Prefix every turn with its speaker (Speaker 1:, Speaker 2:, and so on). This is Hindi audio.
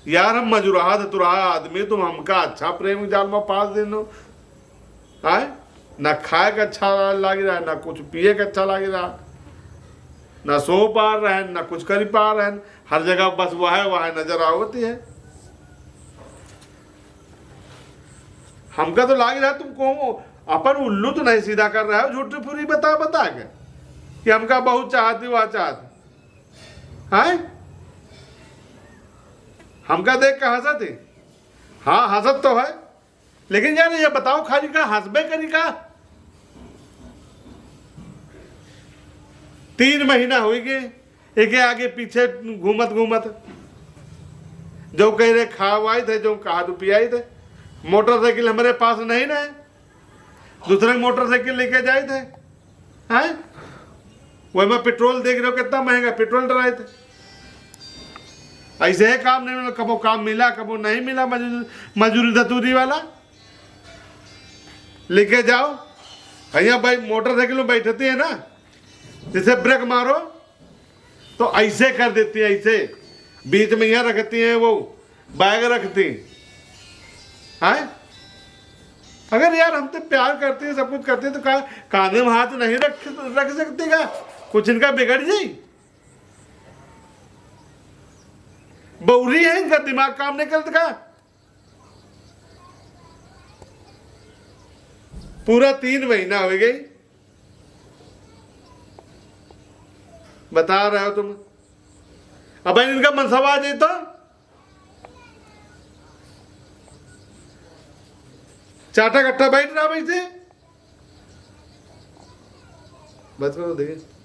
Speaker 1: यार हम मजुराहा तुराहा आदमी, तुम हमका अच्छा प्रेम जाल में पास देनो आए। ना खाए का अच्छा लग रहा है, ना कुछ पिए का अच्छा लग रहा, ना सो पा रहे हैं, ना कुछ कर पा रहे हैं, हर जगह बस वह नजर आवती है। हमका तो लग रहा है तुमको अपन उल्लू तो नहीं सीधा कर रहा है झूठी पूरी बता बता के कि हमका बहुत चाहती वह चाहती है। हमका देख के हंसत थी, हाँ हंसत तो है, लेकिन यार ये बताओ खाली का हंसबे करी का 3 महीना हो गए एक आगे पीछे घूमत घूमत, जो कह रहे खावाई थे, जो कहा तो पियाई थे। मोटरसाइकिल हमारे पास नहीं ना है, दूसरे मोटरसाइकिल लेके जाए थे हैं। वही में पेट्रोल देख रहे हो कितना महंगा पेट्रोल डराए थे। ऐसे है काम नहीं मिला, कबो काम मिला कबो नहीं मिला, मजूरी धतूरी वाला लेके जाओ। भैया भाई मोटरसाइकिल में बैठती है ना, जैसे ब्रेक मारो तो ऐसे कर देती है, ऐसे बीच में यहाँ रखती है, वो बैग रखती है। अगर यार हम तो प्यार करते हैं सब कुछ करते हैं तो कान में हाथ नहीं रख सकते का, कुछ इनका बिगड़ जाए। बौरी है, इनका दिमाग काम नहीं करता का। पूरा 3 महीना हो गई, बता रहे हो तुम। अब इनका मनसबा आ जाए तो चाटा कट्टा बैठ रहा भाई से बस करो देखिए।